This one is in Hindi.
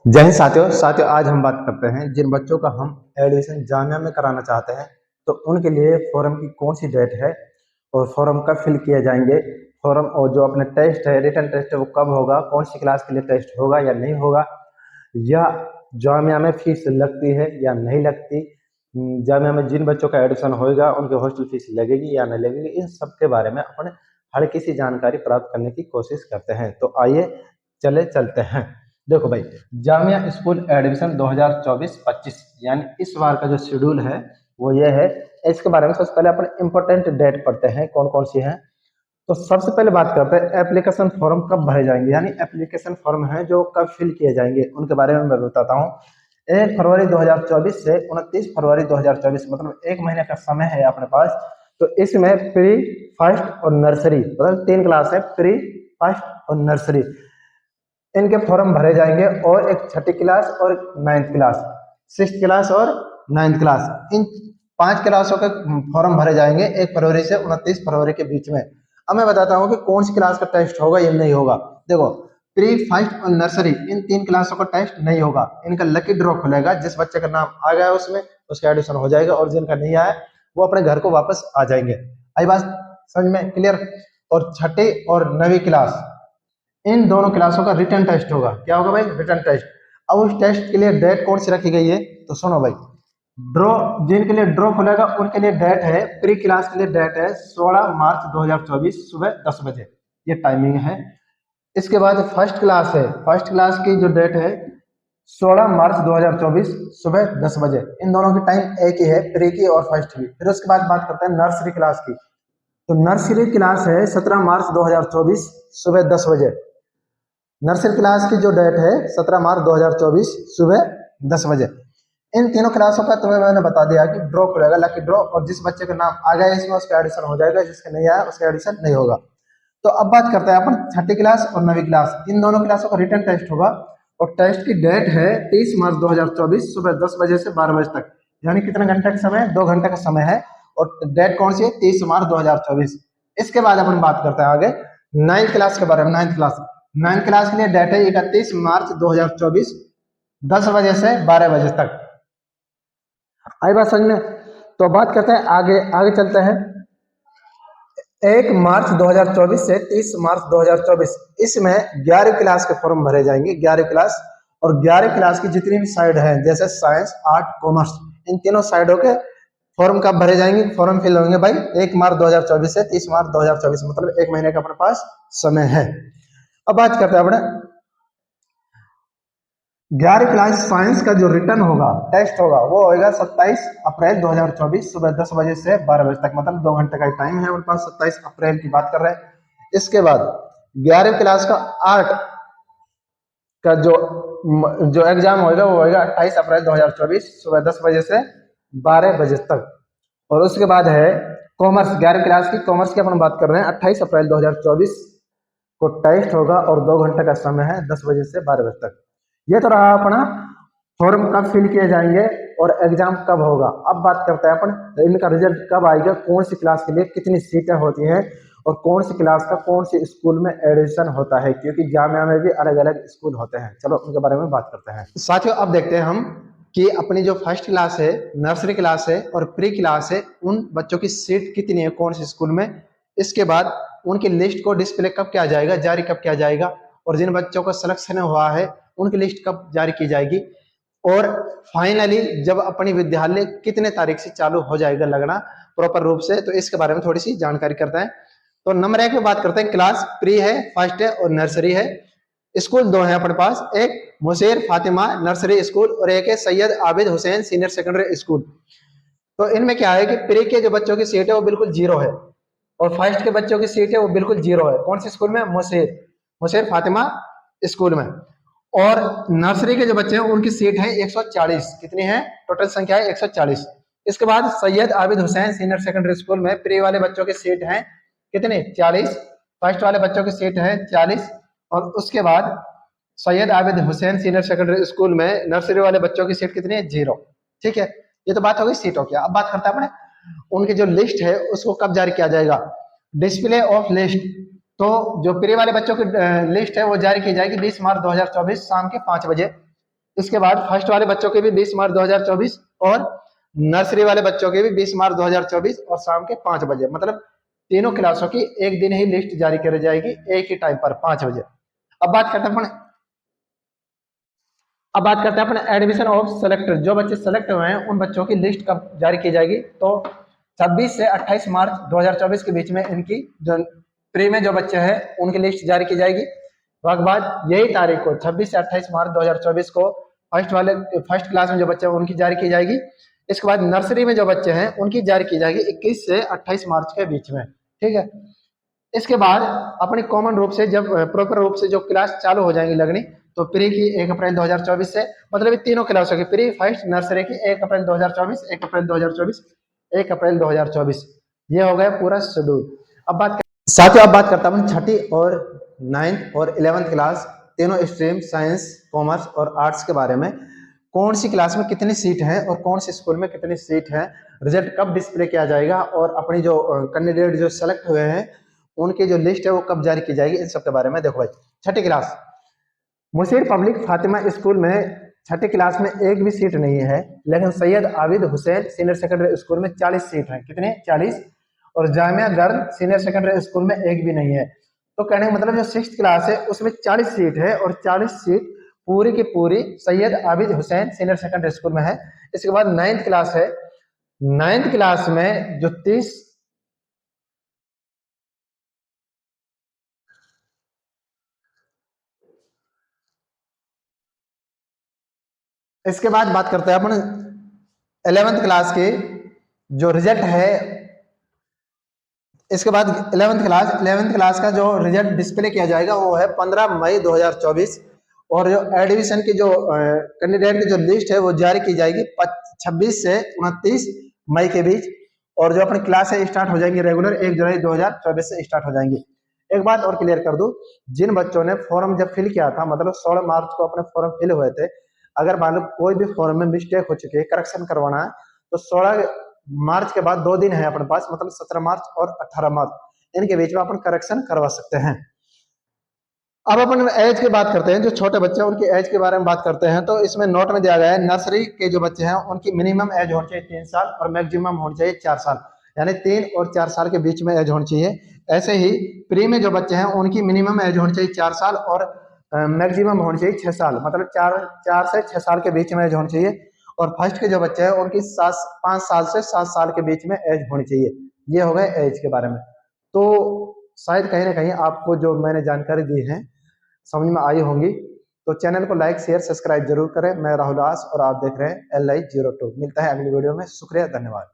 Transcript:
जय हिंद साथियों आज हम बात करते हैं जिन बच्चों का हम एडमिशन जामिया में कराना चाहते हैं तो उनके लिए फॉर्म की कौन सी डेट है और फॉर्म कब फिल किए जाएंगे। फॉर्म और जो अपने टेस्ट है रिटन टेस्ट है वो कब होगा, कौन सी क्लास के लिए टेस्ट होगा या नहीं होगा, या जामिया में फीस लगती है या नहीं लगती, जामिया में जिन बच्चों का एडमिशन होगा उनकी हॉस्टल फीस लगेगी या नहीं लगेगी, इन सब के बारे में अपन हर किसी जानकारी प्राप्त करने की कोशिश करते हैं। तो आइए चलते हैं। देखो भाई, जामिया स्कूल एडमिशन 2024-25 यानी इस बार का जो शेड्यूल है वो ये है। इसके बारे में सबसे पहले अपन इंपॉर्टेंट डेट पढ़ते हैं कौन कौन सी हैं। तो सबसे पहले बात करते हैं एप्लीकेशन फॉर्म कब भरे जाएंगे, यानी एप्लीकेशन फॉर्म है जो कब फिल किए जाएंगे उनके बारे में मैं बताता हूँ। 1 फरवरी 2024 से 29 फरवरी 2024 मतलब एक महीने का समय है अपने पास। तो इसमें प्री फर्स्ट और नर्सरी मतलब 3 क्लास है, प्री फर्स्ट और नर्सरी, इनके फॉर्म भरे जाएंगे। और एक छठी क्लास और 9th क्लास, 6th क्लास और 9th क्लास, इन 5 क्लासों के फॉर्म भरे जाएंगे 1 फरवरी से 29 फरवरी के बीच में। अब मैं बताता हूँ कि कौन सी क्लास का टेस्ट होगा या नहीं होगा। देखो, प्री फर्स्ट और नर्सरी इन 3 क्लासों का टेस्ट नहीं होगा, इनका लकी ड्रॉ खुलेगा। जिस बच्चे का नाम आ गया उसमें उसका एडमिशन हो जाएगा और जिनका नहीं आया वो अपने घर को वापस आ जाएंगे। आई बात समझ में क्लियर। और छठी और 9वीं क्लास, इन दोनों क्लासों का रिटर्न टेस्ट होगा। क्या होगा भाई? Return test. अब उस टेस्ट के लिए डेट कौन सी रखी गई है तो सुनो भाई, ड्रॉ जिनके लिए ड्रॉ खुलेगा उनके लिए डेट है, प्री क्लास के लिए डेट है 16 मार्च 2024 सुबह 10 बजे, ये टाइमिंग है। इसके बाद फर्स्ट क्लास है, फर्स्ट क्लास की जो डेट है 16 मार्च 2024 सुबह 10 बजे। इन दोनों की टाइम एक ही है, प्री की और फर्स्ट की। फिर उसके बाद बात करते हैं नर्सरी क्लास की। तो नर्सरी क्लास है 17 मार्च 2024 सुबह 10 बजे। नर्सरी क्लास की जो डेट है 17 मार्च 2024 सुबह 10 बजे। इन तीनों क्लासों का तुम्हें मैंने बता दिया कि ड्रॉ खुलेगा, लकी ड्रॉ, और जिस बच्चे का नाम आ गया इसमें उसका एडिशन हो जाएगा, जिसका नहीं आया उसका एडिशन नहीं होगा। तो अब बात करते हैं अपन छठी क्लास और 9वीं क्लास, इन दोनों क्लासों का रिटर्न टेस्ट होगा। और टेस्ट की डेट है 30 मार्च 2024 सुबह 10 बजे से 12 बजे तक, यानी कितने घंटे का समय? 2 घंटे का समय है। और डेट कौन सी है? 30 मार्च 2024। इसके बाद अपन बात करते हैं आगे 9th क्लास के बारे में। 9th क्लास के लिए डेट है 31 मार्च 2024 10 बजे से 12 बजे तक। आई बात समझ में? तो बात करते हैं आगे आगे चलते हैं। 1 मार्च 2024 से 30 मार्च 2024 इसमें 11वीं क्लास के फॉर्म भरे जाएंगे। 11वीं क्लास और 11वीं क्लास की जितनी भी साइड है जैसे साइंस आर्ट कॉमर्स, इन तीनों साइडों के फॉर्म कब भरे जाएंगे? फॉर्म फिल होंगे भाई 1 मार्च 2024 से 30 मार्च 2024, मतलब एक महीने का अपने पास समय है। अब बात करते हैं अपने 11वीं क्लास साइंस का जो रिटर्न होगा, टेस्ट होगा, वो होगा 27 अप्रैल 2024 सुबह 10 बजे से 12 बजे तक, मतलब 2 घंटे का टाइम है उनके पास। 27 अप्रैल की बात कर रहे हैं। इसके बाद 11वीं क्लास का आर्ट का जो एग्जाम होगा वो होगा 28 अप्रैल 2024 सुबह 10 बजे से 12 बजे तक। और उसके बाद है कॉमर्स, 11वीं क्लास की कॉमर्स की अपन बात कर रहे हैं। 28 अप्रैल 2024 को टेस्ट होगा और 2 घंटे का समय है, 10 बजे से 12 बजे तक। ये तो रहा अपना फॉर्म कब फिल किए जाएंगे और एग्जाम कब होगा। अब बात करते हैं अपन इनका रिजल्ट कब आएगा, कौन सी क्लास के लिए कितनी सीटें होती हैं और कौन सी क्लास का कौन सी स्कूल में एडमिशन होता है, क्योंकि जामिया में भी अलग अलग स्कूल होते हैं। चलो उनके बारे में बात करते हैं साथियों। अब देखते हैं हम कि अपनी जो फर्स्ट क्लास है, नर्सरी क्लास है और प्री क्लास है, उन बच्चों की सीट कितनी है कौन से स्कूल में। इसके बाद उनकी लिस्ट को डिस्प्ले कब किया जाएगा, जारी कब किया जाएगा, और जिन बच्चों का सिलेक्शन हुआ है उनकी लिस्ट कब जारी की जाएगी, और फाइनली जब अपनी विद्यालय कितने तारीख से चालू हो जाएगा लगना प्रॉपर रूप से, तो इसके बारे में थोड़ी सी जानकारी करते हैं। तो नंबर 1 में बात करते हैं, क्लास प्री है, फर्स्ट है और नर्सरी है। स्कूल 2 है अपने पास, एक मुसेर फातिमा नर्सरी स्कूल और एक है Syed Abid Hussain senior secondary school. तो इनमें क्या है कि प्री के जो बच्चों की सीट है वो बिल्कुल जीरो है और फर्स्ट के बच्चों की सीट है वो बिल्कुल जीरो है। कौन से स्कूल में? मुसेर फातिमा स्कूल में। और नर्सरी के जो बच्चे हैं उनकी सीट है 140। कितनी है? टोटल संख्या है 140। इसके बाद Syed Abid Hussain senior secondary school में प्री वाले बच्चों की सीट है कितनी? 40। फर्स्ट वाले बच्चों की सीट है 40। और उसके बाद Syed Abid Hussain senior secondary school में नर्सरी वाले बच्चों की सीट कितनी है? 0। ठीक है, ये तो बात हो गई सीटों की। अब बात करते हैं अपने उनकी जो लिस्ट है उसको कब जारी किया जाएगा। डिस्प्ले ऑफ लिस्ट, तो जो प्री वाले बच्चों की लिस्ट है वो जारी की जाएगी 20 मार्च 2024 शाम के 5 बजे। इसके बाद फर्स्ट वाले बच्चों के भी 20 मार्च 2024 और नर्सरी वाले बच्चों के भी 20 मार्च 2024 और शाम के 5 बजे, मतलब तीनों क्लासों की एक दिन ही लिस्ट जारी करी जाएगी, एक ही टाइम पर 5 बजे। अब बात करते हैं अपन अब बात करते हैं अपने एडमिशन ऑफ सेलेक्टर, जो बच्चे सेलेक्ट हुए हैं उन बच्चों की लिस्ट कब जारी की जाएगी, तो 26 से 28 मार्च 2024 के बीच में इनकी जो प्री में जो बच्चे हैं उनकी लिस्ट जारी की जाएगी। उसके बाद यही तारीख को 26 से 28 मार्च 2024 को फर्स्ट क्लास में जो बच्चे हैं उनकी जारी की जाएगी। इसके बाद नर्सरी में जो बच्चे हैं उनकी जारी की जाएगी 21 से 28 मार्च के बीच में, ठीक है। इसके बाद अपनी कॉमन रूप से जब प्रॉपर रूप से जो क्लास चालू हो जाएंगी लगनी, तो प्री की 1 अप्रैल 2024 से, मतलब तीनों क्लासों की प्री फर्स्ट नर्सरी की 1 अप्रैल 2024, 1 अप्रैल 2024, 1 अप्रैल 2024, ये हो गया पूरा शेड्यूल। साथियों अब बात करता हूँ छठी और 9th और 11th क्लास तीनों स्ट्रीम साइंस कॉमर्स और आर्ट्स के बारे में, कौन सी क्लास में कितनी सीट है और कौन सी स्कूल में कितनी सीट है, रिजल्ट कब डिस्प्ले किया जाएगा और अपनी जो कैंडिडेट जो सेलेक्ट हुए हैं उनकी जो लिस्ट है वो कब जारी की जाएगी, इन सब के बारे में देखो भाई। छठी class Mushir public Fatima school में छठी क्लास में एक भी सीट नहीं है, लेकिन Syed Abid Hussain senior secondary school में 40 सीट है, कितने 40, और Jamia girl senior secondary school में एक भी नहीं है। तो कहने का मतलब जो 6th क्लास है उसमें 40 सीट है और 40 सीट पूरी की पूरी Syed Abid Hussain senior secondary school में है। इसके बाद 9th क्लास है, 9th क्लास में जो 30, इसके बाद बात करते हैं अपन 11th क्लास के जो रिजल्ट है। इसके बाद 11th क्लास का जो रिजल्ट डिस्प्ले किया जाएगा वो है 15 मई 2024, और जो एडमिशन की जो कैंडिडेट की जो लिस्ट है वो जारी की जाएगी 26 से 29 मई के बीच, और जो अपनी क्लास है स्टार्ट हो जाएंगी रेगुलर 1 जुलाई 2024 से स्टार्ट हो जाएंगी। एक बात और क्लियर कर दूं, जिन बच्चों ने फॉर्म जब फिल किया था, मतलब 16 मार्च को अपने फॉर्म फिल हुए थे, अगर मान लो कोई भी फॉर्म में मिस्टेक हो चुकी है, करेक्शन करवाना है, तो 16 मार्च के बाद 2 दिन है अपने पास, मतलब 17 मार्च और 18 मार्च, इनके बीच में अपन करेक्शन करवा सकते हैं। अब अपन एज की बात करते हैं, जो छोटे बच्चे हैं उनकी एज के बारे में बात करते हैं, तो इसमें नोट में दिया गया है नर्सरी के जो बच्चे हैं उनकी मिनिमम एज होनी चाहिए 3 साल और मैक्सिमम होनी चाहिए 4 साल, यानी 3 और 4 साल के बीच में एज होनी चाहिए। ऐसे ही प्री में जो बच्चे हैं उनकी मिनिमम एज होनी चाहिए 4 साल और मैक्सिमम होनी चाहिए 6 साल, मतलब 4 से 6 साल के बीच में एज होनी चाहिए। और फर्स्ट के जो बच्चे हैं उनकी 5 साल से 7 साल के बीच में एज होनी चाहिए। ये हो गए एज के बारे में। तो शायद कहीं ना कहीं आपको जो मैंने जानकारी दी है समझ में आई होंगी। तो चैनल को लाइक शेयर सब्सक्राइब जरूर करें। मैं राहुल दास और आप देख रहे हैं LI02। मिलता है अगली वीडियो में। शुक्रिया, धन्यवाद।